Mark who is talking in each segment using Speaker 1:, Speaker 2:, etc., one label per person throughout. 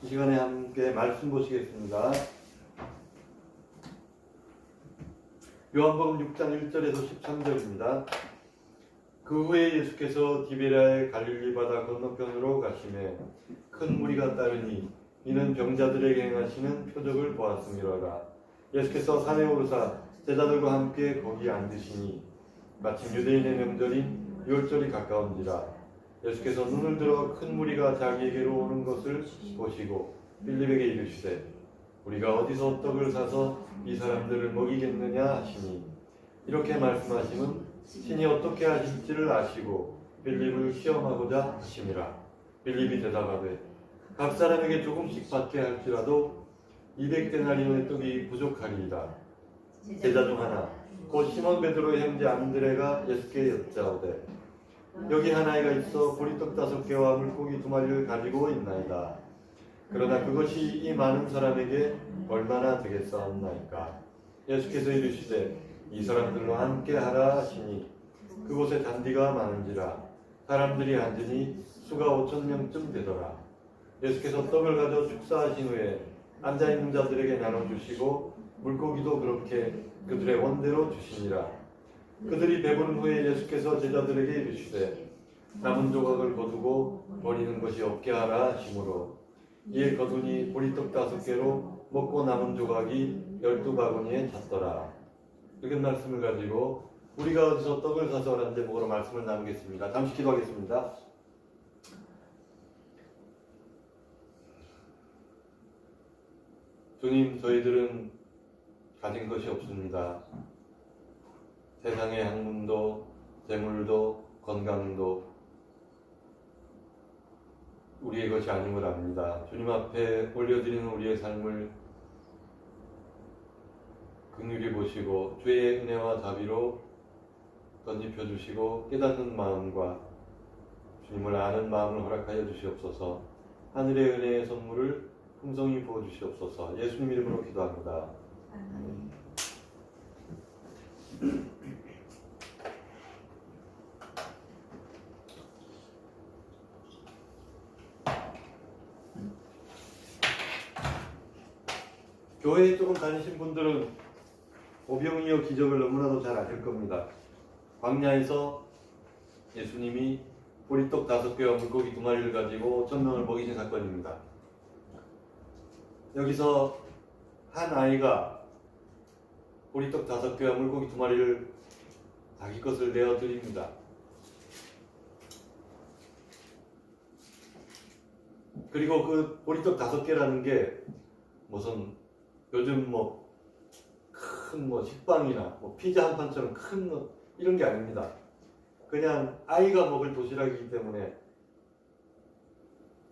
Speaker 1: 이 시간에 함께 말씀 보시겠습니다. 요한복음 6장 1절에서 13절입니다. 그 후에 예수께서 디베랴의 갈릴리 바다 건너편으로 가시매 큰 무리가 따르니 이는 병자들에게 행하시는 표적을 보았음이로라. 예수께서 산에 오르사 제자들과 함께 거기 앉으시니 마침 유대인의 명절인 유월절이 가까운지라. 예수께서 눈을 들어 큰 무리가 자기에게로 오는 것을 보시고 빌립에게 이르시되 우리가 어디서 떡을 사서 이 사람들을 먹이겠느냐 하시니 이렇게 말씀하심은 신이 어떻게 하실지를 아시고 빌립을 시험하고자 하심이라. 빌립이 대답하되 각 사람에게 조금씩 받게 할지라도 200데나리온의 떡이 부족하리이다. 제자 중 하나 곧 시몬 베드로의 형제 안드레가 예수께 여짜오되 여기 한 아이가 있어 보리떡 5개와 물고기 2마리를 가지고 있나이다. 그러나 그것이 이 많은 사람에게 얼마나 되겠사옵나이까. 예수께서 이르시되 이 사람들로 함께 하라 하시니 그곳에 잔디가 많은지라 사람들이 앉으니 수가 5,000명쯤 되더라. 예수께서 떡을 가져 축사하신 후에 앉아있는 자들에게 나눠주시고 물고기도 그렇게 그들의 원대로 주시니라. 그들이 배부른 후에 예수께서 제자들에게 이르시되 남은 조각을 거두고 버리는 것이 없게 하라 하시므로 이에 거두니 보리떡 5개로 먹고 남은 조각이 12바구니에 찼더라. 이런 말씀을 가지고 우리가 어디서 떡을 사서 라는 제목으로 말씀을 나누겠습니다. 잠시 기도하겠습니다. 주님, 저희들은 가진 것이 없습니다. 세상의 학문도, 재물도, 건강도 우리의 것이 아님을 압니다. 주님 앞에 올려드리는 우리의 삶을 긍휼히 보시고 주의 은혜와 자비로 덧입혀 주시고 깨닫는 마음과 주님을 아는 마음을 허락하여 주시옵소서. 하늘의 은혜의 선물을 풍성히 부어 주시옵소서. 예수님 이름으로 기도합니다. 아멘. 교회에 조금 다니신 분들은 오병이어 기적을 너무나도 잘 아실 겁니다. 광야에서 예수님이 보리떡 5개와 물고기 2마리를 가지고 5,000명을 먹이신 사건입니다. 여기서 한 아이가 보리떡 5개와 물고기 2마리를 자기 것을 내어드립니다. 그리고 그 보리떡 5개라는 게 무슨 요즘 큰 식빵이나 피자 한 판처럼 큰 이런 게 아닙니다. 그냥 아이가 먹을 도시락이기 때문에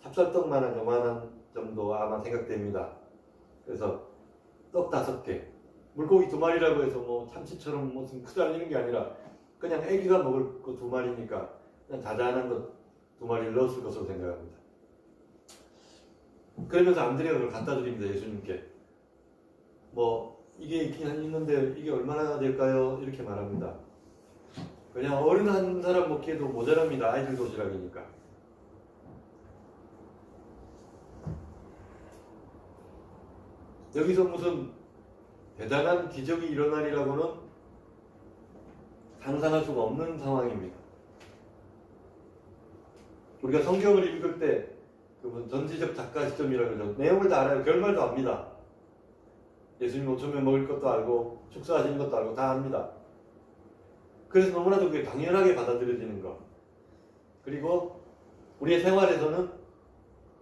Speaker 1: 찹쌀떡만한 요만한 정도 아마 생각됩니다. 그래서 떡 5개, 물고기 2마리라고 해서 참치처럼 무슨 크다는 이런 게 아니라 그냥 애기가 먹을 거 2마리니까 그냥 자잘한 것 2마리를 넣었을 것으로 생각합니다. 그러면서 안드레가 그걸 갖다 드립니다. 예수님께. 이게 있긴 있는데 이게 얼마나 될까요? 이렇게 말합니다. 그냥 어른 한 사람 먹기에도 모자랍니다. 아이들 도시락이니까. 여기서 무슨 대단한 기적이 일어나리라고는 상상할 수가 없는 상황입니다. 우리가 성경을 읽을 때 그분 전지적 작가 시점이라고 그러죠. 내용을 다 알아요. 결말도 압니다. 예수님 5,000명 먹을 것도 알고 축사하시는 것도 알고 다 압니다. 그래서 너무나도 그게 당연하게 받아들여지는 것. 그리고 우리의 생활에서는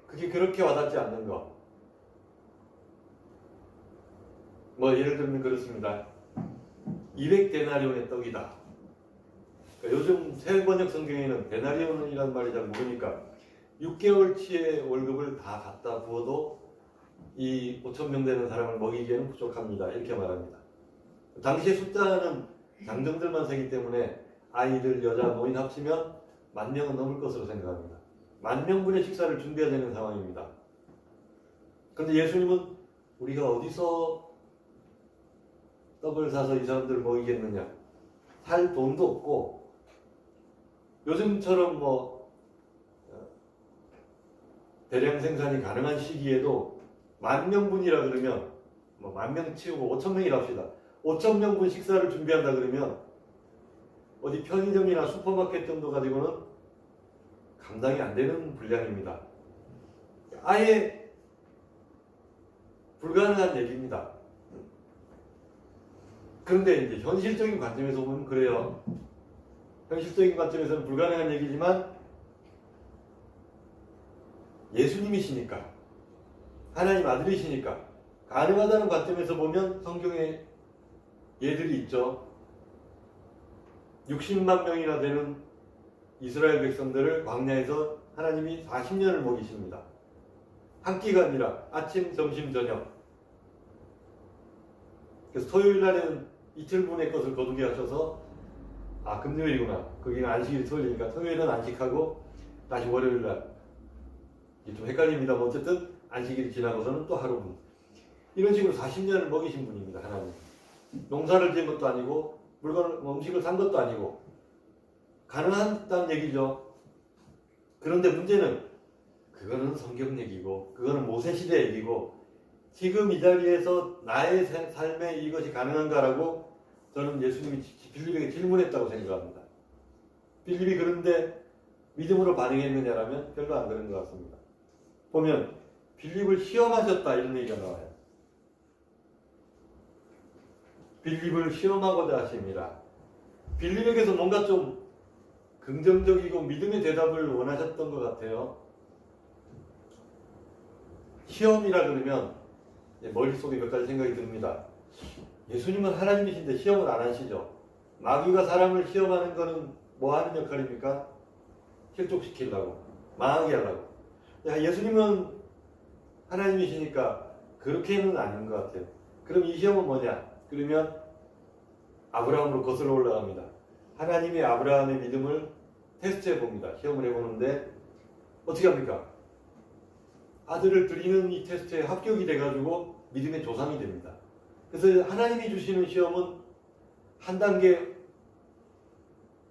Speaker 1: 그게 그렇게 와닿지 않는 것. 예를 들면 그렇습니다. 200데나리온의 떡이다. 그러니까 요즘 새 번역 성경에는 데나리온이라는 말이 잘 모르니까 6개월치의 월급을 다 갖다 부어도 이 5,000명 되는 사람을 먹이기에는 부족합니다. 이렇게 말합니다. 당시의 숫자는 장정들만 세기 때문에 아이들, 여자, 노인 합치면 10,000명은 넘을 것으로 생각합니다. 10,000명분의 식사를 준비해야 되는 상황입니다. 그런데 예수님은 우리가 어디서 떡을 사서 이 사람들을 먹이겠느냐? 살 돈도 없고 요즘처럼 대량 생산이 가능한 시기에도 10,000명분이라 그러면 뭐 10,000명 치우고 5,000명이라 합시다. 5,000명분 식사를 준비한다 그러면 어디 편의점이나 슈퍼마켓 정도 가지고는 감당이 안 되는 분량입니다. 아예 불가능한 얘기입니다. 그런데 이제 현실적인 관점에서 보면 그래요. 현실적인 관점에서는 불가능한 얘기지만 예수님이시니까, 하나님 아들이시니까 가능하다는 관점에서 보면 성경에 예들이 있죠. 60만 명이나 되는 이스라엘 백성들을 광야에서 하나님이 40년을 먹이십니다. 한 끼가 아니라 아침, 점심, 저녁. 그래서 토요일 날에는 이틀분의 것을 거두게 하셔서 금요일이구나. 거기는 안식일 토요일이니까 토요일은 안식하고 다시 월요일 날. 좀 헷갈립니다. 어쨌든 안식일이 지나고서는 또 하루분. 이런 식으로 40년을 먹이신 분입니다. 하나님. 농사를 지은 것도 아니고 음식을 산 것도 아니고 가능하다는 얘기죠. 그런데 문제는 그거는 성경 얘기고 그거는 모세 시대 얘기고 지금 이 자리에서 나의 삶에 이것이 가능한가라고 저는 예수님이 빌립에게 질문했다고 생각합니다. 빌립이 그런데 믿음으로 반응했느냐라면 별로 안 그런 것 같습니다. 보면 빌립을 시험하셨다 이런 얘기가 나와요. 빌립을 시험하고자 하심이라. 빌립에게서 뭔가 좀 긍정적이고 믿음의 대답을 원하셨던 것 같아요. 시험이라 그러면 머릿속에 몇 가지 생각이 듭니다. 예수님은 하나님이신데 시험을 안 하시죠. 마귀가 사람을 시험하는 것은 뭐 하는 역할입니까? 실족시키려고, 망하게 하려고. 예수님은 하나님이시니까 그렇게는 아닌 것 같아요. 그럼 이 시험은 뭐냐? 그러면 아브라함으로 거슬러 올라갑니다. 하나님이 아브라함의 믿음을 테스트해 봅니다. 시험을 해보는데 어떻게 합니까? 아들을 드리는 이 테스트에 합격이 돼가지고 믿음의 조상이 됩니다. 그래서 하나님이 주시는 시험은 한 단계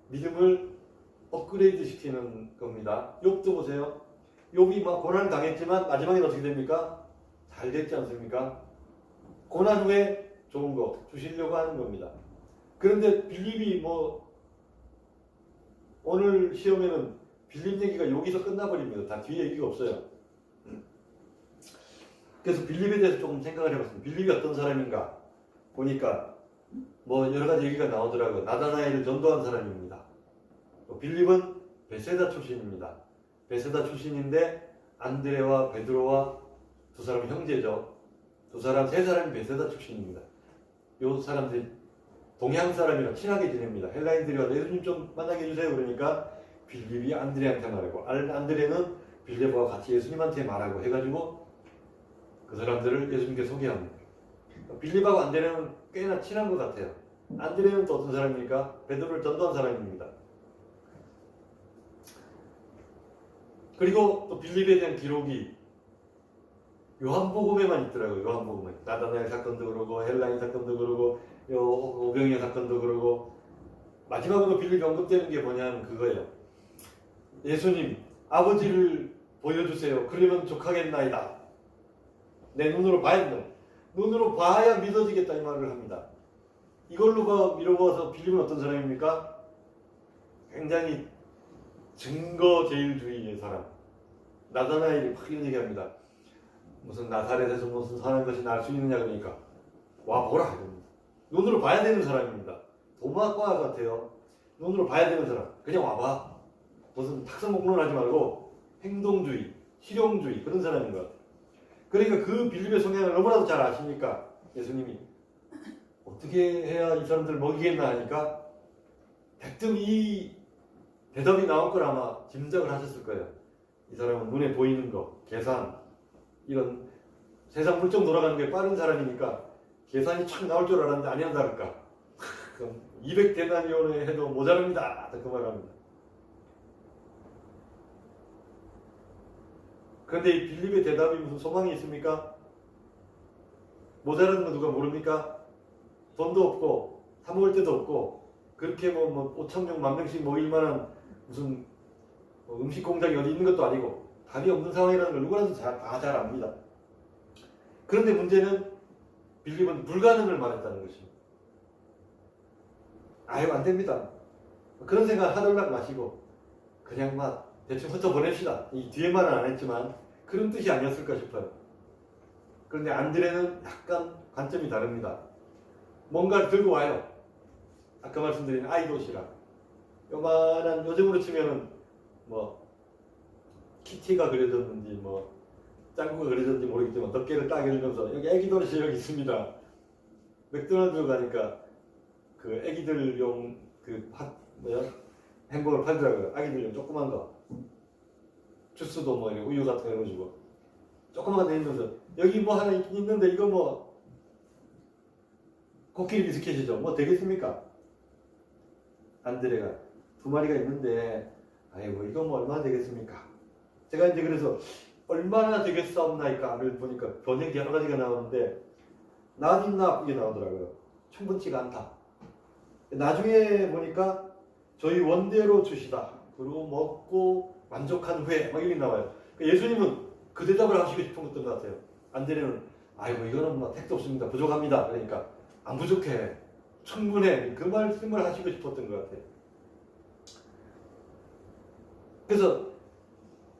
Speaker 1: 믿음을 업그레이드 시키는 겁니다. 욥도 보세요. 욥이 막 고난을 당했지만 마지막엔 어떻게 됩니까? 잘 됐지 않습니까? 고난 후에 좋은 거 주시려고 하는 겁니다. 그런데 빌립이 오늘 시험에는 빌립 얘기가 여기서 끝나버립니다. 다 뒤에 얘기가 없어요. 그래서 빌립에 대해서 조금 생각을 해봤습니다. 빌립이 어떤 사람인가 보니까 여러 가지 얘기가 나오더라고요. 나다나엘을 전도한 사람입니다. 빌립은 베세다 출신입니다. 베세다 출신인데 안드레와 베드로와 두 사람은 형제죠. 세 사람이 베세다 출신입니다. 요 사람들이 동양 사람이랑 친하게 지냅니다. 헬라인들이 와서 예수님 좀 만나게 해주세요. 그러니까 빌립이 안드레한테 말하고 안드레는 빌립과 같이 예수님한테 말하고 해가지고 그 사람들을 예수님께 소개합니다. 빌립하고 안드레는 꽤나 친한 것 같아요. 안드레는 또 어떤 사람입니까? 베드로를 전도한 사람입니다. 그리고 또 빌립에 대한 기록이 요한복음에만 있더라고요. 요한복음에 나다나엘 사건도 그러고 헬라인 사건도 그러고 오병이어 사건도 그러고 마지막으로 빌립이 언급되는 게 뭐냐면 그거예요. 예수님 아버지를 보여주세요. 그러면 족하겠나이다. 내 눈으로 봐야 된다. 눈으로 봐야 믿어지겠다 이 말을 합니다. 이걸로 밀어봐서 빌립은 어떤 사람입니까? 굉장히 증거제일주의의 사람. 나다나엘이 막 이런 얘기합니다. 무슨 나사렛에서 무슨 선한 것이 날 수 있느냐 그러니까 와보라. 눈으로 봐야 되는 사람입니다. 도마과 같아요. 눈으로 봐야 되는 사람. 그냥 와봐. 무슨 탁성공론하지 말고 행동주의, 실용주의 그런 사람인 것 같아요. 그러니까 그 빌립의 성향을 너무나도 잘 아시니까 예수님이 어떻게 해야 이 사람들을 먹이겠나 하니까 대뜸 이 대답이 나올 걸 아마 짐작을 하셨을 거예요. 이 사람은 눈에 보이는 거, 계산 이런 세상 물정 돌아가는 게 빠른 사람이니까 계산이 착 나올 줄 알았는데 아니야 다를까. 그럼 200데나리온에 해도 모자랍니다. 그 말합니다. 그런데 이 빌립의 대답이 무슨 소망이 있습니까? 모자라는 거 누가 모릅니까? 돈도 없고 사 먹을 데도 없고 그렇게 5,000명, 10,000명씩 모일 만한 무슨 음식 공장이 어디 있는 것도 아니고 답이 없는 상황이라는 걸 누구라도 다 잘 압니다. 그런데 문제는 빌립은 불가능을 말했다는 것입니다. 아유, 안 됩니다. 그런 생각 하덜락 마시고 그냥 막 대충 흩어보냅시다. 이 뒤에 말은 안 했지만 그런 뜻이 아니었을까 싶어요. 그런데 안드레는 약간 관점이 다릅니다. 뭔가를 들고 와요. 아까 말씀드린 아이도시락. 요만한, 요즘으로 치면은 뭐 키티가 그려졌는지 뭐 짱구가 그려졌는지 모르겠지만 덮개를 딱 열면서 여기 애기 도시락이 있습니다. 맥도날드 가니까 그 애기들용 햄버거를 팔더라고요. 아기들용 조그만 거. 주스도 뭐 우유 같은 거 넣어주고 조그만 거 내면서 여기 뭐 하나 있긴 있는데 이거 뭐 코끼리 비스켓이죠. 뭐 되겠습니까? 안드레가 두 마리가 있는데 아이고 이거 뭐 얼마나 되겠습니까? 제가 이제 그래서 얼마나 되겠사옵나이까를 보니까 번역이 여러 가지가 나오는데 나딨나 이게 나오더라고요. 충분치가 않다. 나중에 보니까 저희 원대로 주시다. 그리고 먹고 만족한 후에 막 이렇게 나와요. 예수님은 그 대답을 하시고 싶은 것 같아요. 안드레는 아이고 이거는 뭐 택도 없습니다. 부족합니다. 그러니까 안 부족해. 충분해. 그 말씀을 하시고 싶었던 것 같아요. 그래서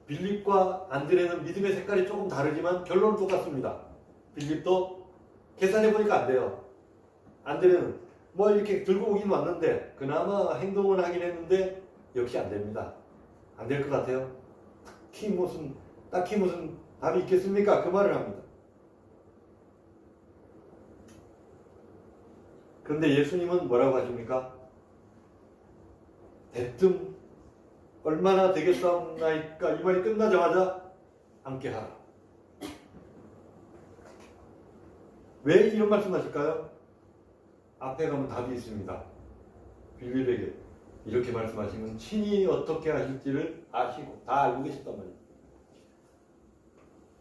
Speaker 1: 빌립과 안드레는 믿음의 색깔이 조금 다르지만 결론은 똑같습니다. 빌립도 계산해보니까 안 돼요. 안드레는 뭐 이렇게 들고 오긴 왔는데 그나마 행동을 하긴 했는데 역시 안 됩니다. 안 될 것 같아요. 딱히 무슨 답이 있겠습니까? 그 말을 합니다. 그런데 예수님은 뭐라고 하십니까? 대뜸 얼마나 되겠사옵나이까 이 말이 끝나자마자 함께 하라. 왜 이런 말씀 하실까요? 앞에 가면 답이 있습니다. 빌립에게 이렇게 말씀하시면 친히 어떻게 하실지를 아시고 다 알고 계셨단 말이에요.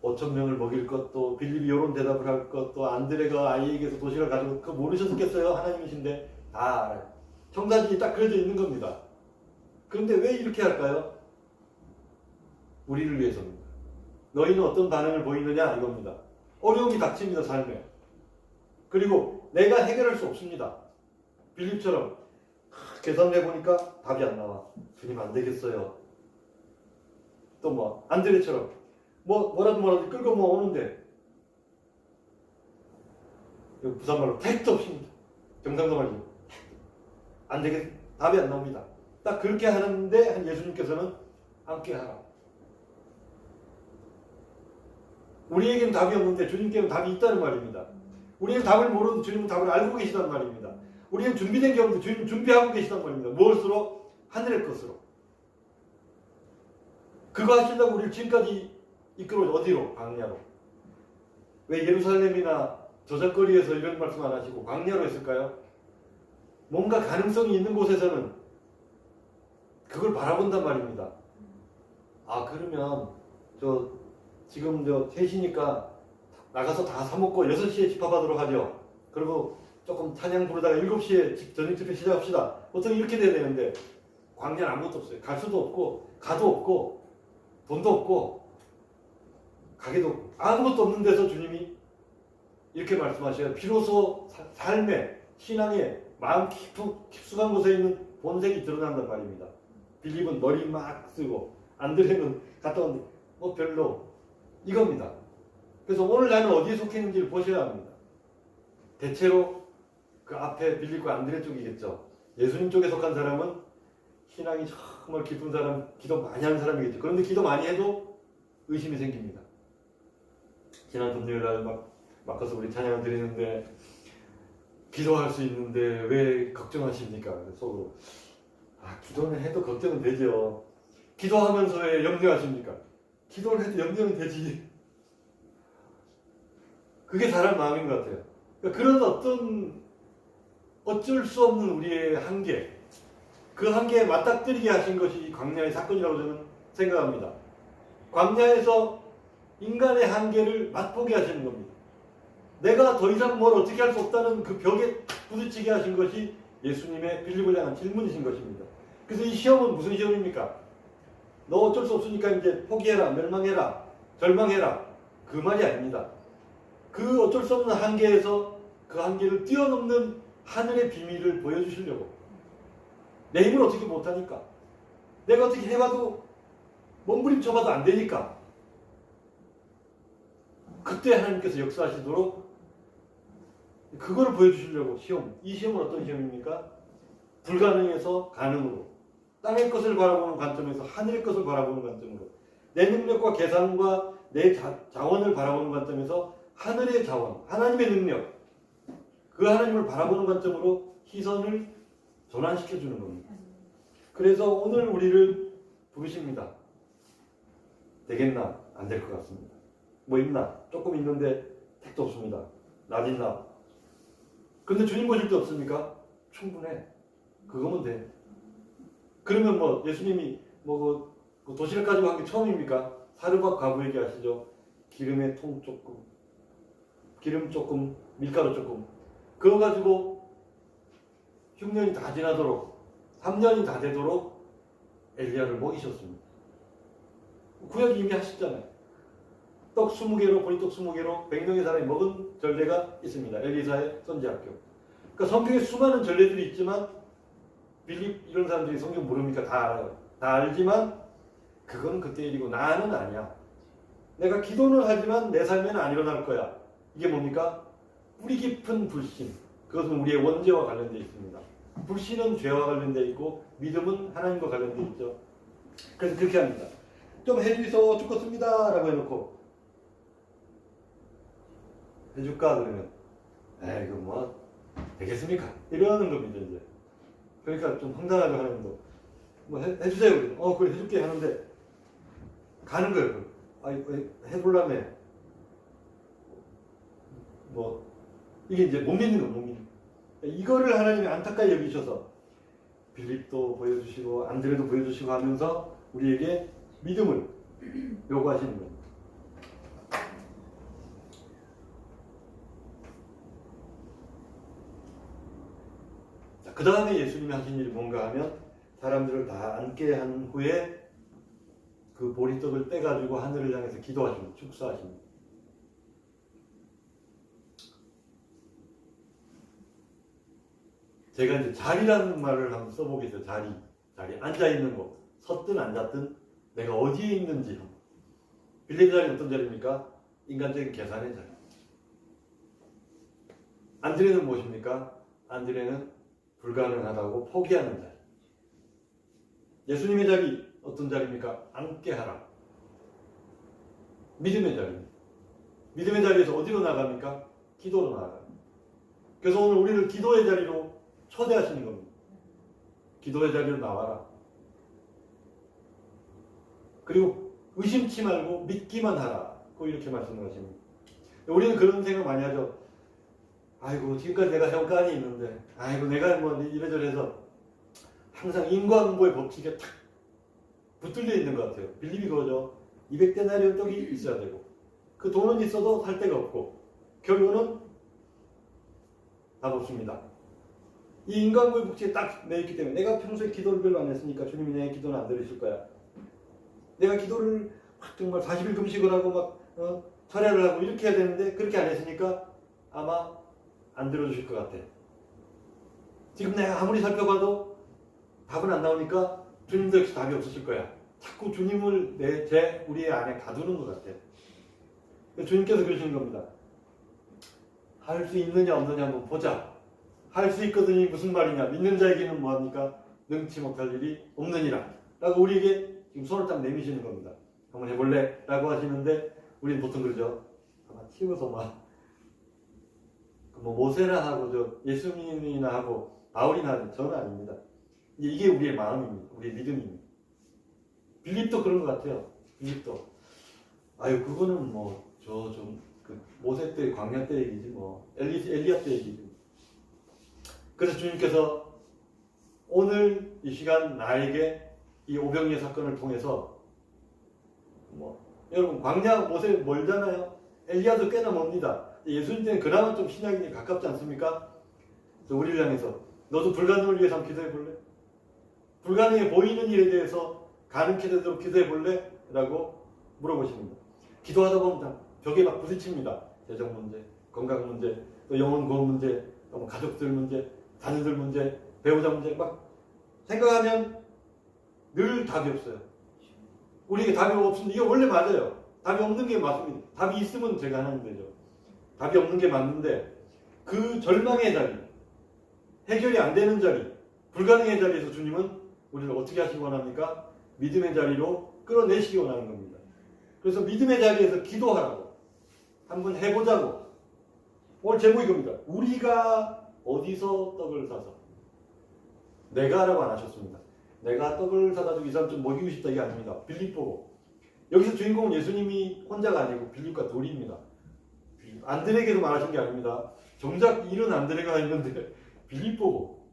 Speaker 1: 5,000명을 먹일 것도 빌립이 이런 대답을 할 것도 안드레가 아이에게서 도시락을 가지고 그거 모르셨겠어요? 하나님이신데 다 알아요. 청사진이 딱 그려져 있는 겁니다. 그런데 왜 이렇게 할까요? 우리를 위해서입니다. 너희는 어떤 반응을 보이느냐 이겁니다. 어려움이 닥칩니다. 삶에. 그리고 내가 해결할 수 없습니다. 빌립처럼 계산해보니까 답이 안 나와. 주님 안 되겠어요. 또 뭐 안드레처럼 뭐라도 끌고 오는데 부산말로 택도 없습니다. 경상도 말이죠. 안 되겠, 답이 안 나옵니다. 딱 그렇게 하는데 한 예수님께서는 함께 하라. 우리에게는 답이 없는데 주님께는 답이 있다는 말입니다. 우리는 답을 모르는데 주님은 답을 알고 계시단 말입니다. 우리는 준비된 게 없는데 주님은 준비하고 계시단 말입니다. 무엇으로? 하늘의 것으로. 그거 하신다고 우리를 지금까지 이끌어 어디로? 광야로. 왜 예루살렘이나 저작거리에서 이런 말씀 안 하시고 광야로 했을까요? 뭔가 가능성이 있는 곳에서는 그걸 바라본단 말입니다. 아 그러면 지금 3시니까 나가서 다 사먹고 6시에 집합하도록 하죠. 그리고 조금 찬양 부르다가 7시에 저녁 집회 시작합시다. 보통 이렇게 돼야 되는데 광야는 아무것도 없어요. 갈 수도 없고 가도 없고 돈도 없고 가게도 없고 아무것도 없는 데서 주님이 이렇게 말씀하셔요. 비로소 삶의 신앙의 마음 깊숙한 곳에 있는 본색이 드러난단 말입니다. 빌립은 머리 막 쓰고 안드레는 갔다 온데 별로 이겁니다. 그래서 오늘 나는 어디에 속해 있는지를 보셔야 합니다. 대체로 그 앞에 빌립과 안드레 쪽이겠죠. 예수님 쪽에 속한 사람은 신앙이 정말 깊은 사람, 기도 많이 하는 사람이겠죠. 그런데 기도 많이 해도 의심이 생깁니다. 지난 금요일날 막 가서 우리 찬양을 드리는데 기도할 수 있는데 왜 걱정하십니까? 속으로 기도는 해도 걱정은 되죠. 기도하면서 왜 염려하십니까? 기도를 해도 염려는 되지. 그게 사람 마음인 것 같아요. 그러니까 그런 어쩔 수 없는 우리의 한계, 그 한계에 맞닥뜨리게 하신 것이 광야의 사건이라고 저는 생각합니다. 광야에서 인간의 한계를 맛보게 하시는 겁니다. 내가 더 이상 뭘 어떻게 할 수 없다는 그 벽에 부딪히게 하신 것이 예수님의 빌립을 향한 질문이신 것입니다. 그래서 이 시험은 무슨 시험입니까? 너 어쩔 수 없으니까 이제 포기해라, 멸망해라, 절망해라. 그 말이 아닙니다. 그 어쩔 수 없는 한계에서 그 한계를 뛰어넘는 하늘의 비밀을 보여주시려고. 내 힘을 어떻게 못하니까. 내가 어떻게 해봐도 몸부림쳐봐도 안 되니까. 그때 하나님께서 역사하시도록 그거를 보여주시려고 시험. 이 시험은 어떤 시험입니까? 불가능에서 가능으로. 땅의 것을 바라보는 관점에서 하늘의 것을 바라보는 관점으로. 내 능력과 계산과 내 자원을 바라보는 관점에서 하늘의 자원, 하나님의 능력, 그 하나님을 바라보는 관점으로 시선을 전환시켜주는 겁니다. 그래서 오늘 우리를 부르십니다. 되겠나? 안 될 것 같습니다. 뭐 있나? 조금 있는데 택도 없습니다. 나 있나? 근데 주님 보실 때 없습니까? 충분해. 그거면 돼. 그러면 뭐 예수님이 뭐 그 도시락 가지고 한 게 처음입니까? 사르밧 과부에게 하시죠. 기름에 통 조금, 기름 조금, 밀가루 조금. 그거 가지고 6년이 다 지나도록 3년이 다 되도록 엘리야를 먹이셨습니다. 구약이 이미 하셨잖아요. 떡 20개로, 보리떡 20개로 100명의 사람이 먹은 전례가 있습니다. 엘리사의 선지학교. 그러니까 성경에 수많은 전례들이 있지만 빌립 이런 사람들이 성경 모릅니까? 다 알아요. 다 알지만 그건 그때 일이고 나는 아니야. 내가 기도는 하지만 내 삶에는 안 일어날 거야. 이게 뭡니까? 뿌리 깊은 불신. 그것은 우리의 원죄와 관련되어 있습니다. 불신은 죄와 관련되어 있고 믿음은 하나님과 관련되어 있죠. 그래서 그렇게 합니다. 좀 해주소 죽겠습니다 라고 해놓고 해줄까 그러면 에이 이거 뭐 되겠습니까? 이러는 겁니다 이제. 그러니까 좀 황당하죠. 하나님도 뭐 해주세요. 그래 해줄게 하는데 가는 거예요. 해보려면 뭐 이게 이제 못 믿는 거 못 믿는 거. 이거를 하나님이 안타까이 여기셔서 빌립도 보여주시고 안드레도 보여주시고 하면서 우리에게 믿음을 요구하시는 겁니다. 그 다음에 예수님이 하신 일이 뭔가 하면 사람들을 다 앉게 한 후에 그 보리떡을 떼가지고 하늘을 향해서 기도하십니다. 축사하십니다. 제가 이제 자리라는 말을 한번 써보겠어요. 자리. 앉아있는 곳. 섰든 앉았든 내가 어디에 있는지. 빌립의 자리는 어떤 자리입니까? 인간적인 계산의 자리. 안드레는 무엇입니까? 안드레는 불가능하다고 포기하는 자리. 예수님의 자리 어떤 자리입니까? 앉게 하라. 믿음의 자리입니다. 믿음의 자리에서 어디로 나갑니까? 기도로 나아갑니다. 그래서 오늘 우리를 기도의 자리로 초대하시는 겁니다. 기도의 자리로 나와라. 그리고 의심치 말고 믿기만 하라. 꼭 이렇게 말씀을 하십니다. 우리는 그런 생각 많이 하죠. 아이고 지금까지 내가 해온 거 안이 있는데 아이고 내가 뭐 이래저래 해서 항상 인과응보의 법칙에 탁 붙들려 있는 것 같아요. 빌립이 그거죠. 200데나리온 떡이 있어야 되고 그 돈은 있어도 살 데가 없고 결론은 답 없습니다. 이 인과응보의 법칙에 딱 매있기 때문에 내가 평소에 기도를 별로 안 했으니까 주님이 내 기도는 안 들으실 거야. 내가 기도를 정말 40일 금식을 하고 막 철야를 하고 이렇게 해야 되는데 그렇게 안 했으니까 아마 안 들어주실 것 같아. 지금 내가 아무리 살펴봐도 답은 안 나오니까 주님도 역시 답이 없으실 거야. 자꾸 주님을 우리의 안에 가두는 것 같아. 주님께서 그러시는 겁니다. 할 수 있느냐 없느냐 한번 보자. 할 수 있거든이 무슨 말이냐. 믿는 자에게는 뭐합니까? 능치 못할 일이 없느니라. 라고 우리에게 지금 손을 딱 내미시는 겁니다. 한번 해볼래? 라고 하시는데 우리는 보통 그러죠. 아마 튀어서 뭐 모세나 하고 예수님이나 하고 바울이나 하는 저는 아닙니다. 이게 우리의 마음입니다. 우리의 믿음입니다. 빌립도 그런 것 같아요. 빌립도 그거는 뭐 그 모세 때 광야 때 얘기지 뭐 엘리야 때 얘기지. 그래서 주님께서 오늘 이 시간 나에게 이 오병이어 사건을 통해서 여러분 광야 모세 멀잖아요. 엘리야도 꽤나 멉니다. 예수님 때는 그나마 좀 신약이 가깝지 않습니까? 우리를 향해서 너도 불가능을 위해서 한번 기도해 볼래? 불가능해 보이는 일에 대해서 가능케 되도록 기도해 볼래? 라고 물어보십니다. 기도하다 보면 벽에 막 부딪힙니다. 재정 문제, 건강 문제, 또 영혼 구원 문제, 또 뭐 가족들 문제, 자녀들 문제, 배우자 문제 막 생각하면 늘 답이 없어요. 우리에게 답이 없습니다. 이게 원래 맞아요. 답이 없는 게 맞습니다. 답이 있으면 제가 하는 되죠. 답이 없는 게 맞는데 그 절망의 자리, 해결이 안 되는 자리, 불가능의 자리에서 주님은 우리를 어떻게 하시기 원합니까? 믿음의 자리로 끌어내시기 원하는 겁니다. 그래서 믿음의 자리에서 기도하라고 한번 해보자고. 오늘 제목이 이겁니다. 우리가 어디서 떡을 사서. 내가라고 안 하셨습니다. 내가 떡을 사가지고 이 사람 좀 먹이고 싶다 이게 아닙니다. 빌립 보고. 여기서 주인공은 예수님이 혼자가 아니고 빌립과 둘입니다. 안드레에게도 말하신 게 아닙니다. 정작 일은 안드레가 있는데 빌립 보고.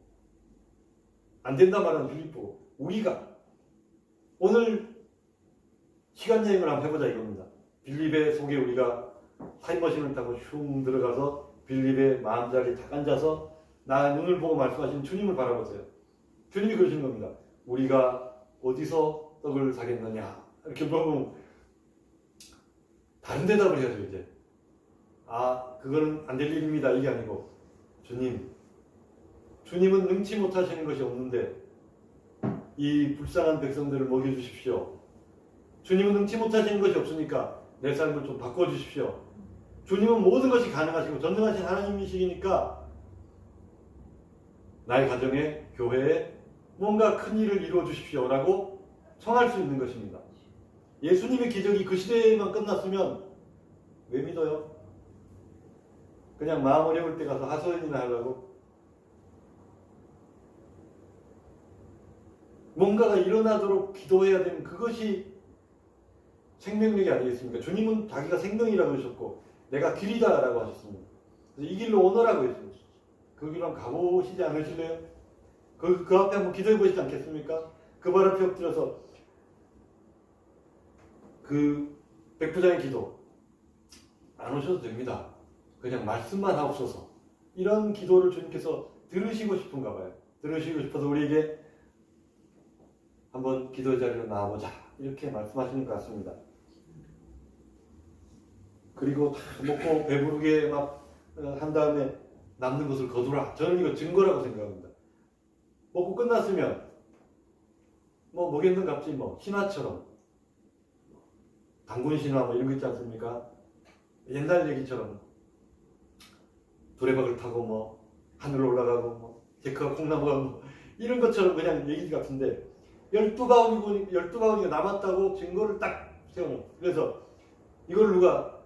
Speaker 1: 안 된다 말하는 빌립 보고. 우리가 오늘 시간 여행을 한번 해보자 이겁니다. 빌립의 속에 우리가 타임머신을 타고 슝 들어가서 빌립의 마음자리에 딱 앉아서 나 눈을 보고 말씀하시는 주님을 바라보세요. 주님이 그러시는 겁니다. 우리가 어디서 떡을 사겠느냐 이렇게 물어보면 다른 대답을 해야죠 이제. 아 그거는 안 될 일입니다 이게 아니고 주님은 능치 못하시는 것이 없는데 이 불쌍한 백성들을 먹여주십시오. 주님은 능치 못하시는 것이 없으니까 내 삶을 좀 바꿔주십시오. 주님은 모든 것이 가능하시고 전능하신 하나님이시니까 나의 가정에, 교회에 뭔가 큰 일을 이루어 주십시오 라고 청할 수 있는 것입니다. 예수님의 기적이 그 시대에만 끝났으면 왜 믿어요? 그냥 마음 어려울 때 가서 하소연이나 하려고? 뭔가가 일어나도록 기도해야 되는 그것이 생명력이 아니겠습니까? 주님은 자기가 생명이라고 하셨고 내가 길이다 라고 하셨습니다. 그래서 이 길로 오너라고 했습니다. 그 길로 한번 가보시지 않으실래요? 그 앞에 한번 기도해 보시지 않겠습니까? 그 발 앞에 엎드려서 그 백부장의 기도 안 오셔도 됩니다. 그냥 말씀만 하옵소서. 이런 기도를 주님께서 들으시고 싶은가 봐요. 들으시고 싶어서 우리에게 한번 기도의 자리로 나와보자 이렇게 말씀하시는 것 같습니다. 그리고 다 먹고 배부르게 막 한 다음에 남는 것을 거두라. 저는 이거 증거라고 생각합니다. 먹고 끝났으면 뭐 먹였는 값지 뭐 신화처럼 단군 신화 뭐 이런 거 있지 않습니까? 옛날 얘기처럼 두레박을 타고 뭐 하늘로 올라가고 뭐 데크가 콩나무가 뭐 이런 것처럼 그냥 얘기 같은데 12바구니가 남았다고 증거를 딱 세워놓은. 그래서 이걸 누가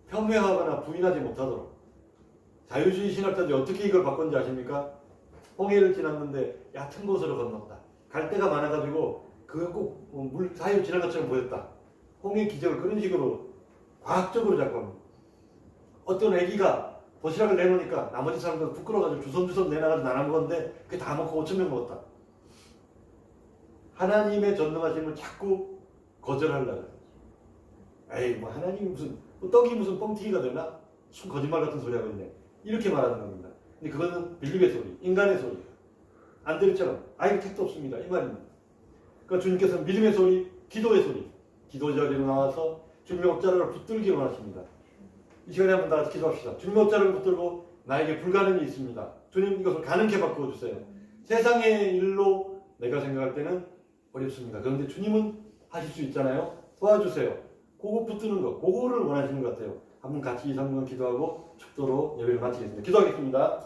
Speaker 1: 폄훼하거나 부인하지 못하도록. 자유주의 신학자들이 어떻게 이걸 바꿨는지 아십니까? 홍해를 지났는데 얕은 곳으로 건넜다. 갈 데가 많아가지고 그거 꼭 물 사이로 지난 것처럼 보였다. 홍해 기적을 그런 식으로 과학적으로 작업합니다. 어떤 애기가 도시락을 내놓으니까 나머지 사람들 부끄러워가지고 주섬주섬 내놔가지고 나눠 먹었는데 그게 다 먹고 5,000명 먹었다. 하나님의 전능하심을 자꾸 거절하려고. 에이 뭐 하나님이 무슨 뭐 떡이 무슨 뻥튀기가 되나? 순 거짓말 같은 소리 하고 있네. 이렇게 말하는 겁니다. 근데 그거는 빌립의 소리, 인간의 소리. 안드레처럼 이거 택도 없습니다. 이 말입니다. 그러니까 주님께서는 믿음의 소리, 기도의 소리. 기도 자리로 나와서 주님의 옷자락을 붙들기 원하십니다. 이 시간에 한번 다 같이 기도합시다. 주님의 옷자락을 붙들고 나에게 불가능이 있습니다. 주님 이것을 가능케 바꿔주세요. 세상의 일로 내가 생각할 때는 어렵습니다. 그런데 주님은 하실 수 있잖아요. 도와주세요. 그거 붙드는 거, 그거를 원하시는 것 같아요. 한번 같이 이 성경 기도하고 축도로 예배를 마치겠습니다. 기도하겠습니다.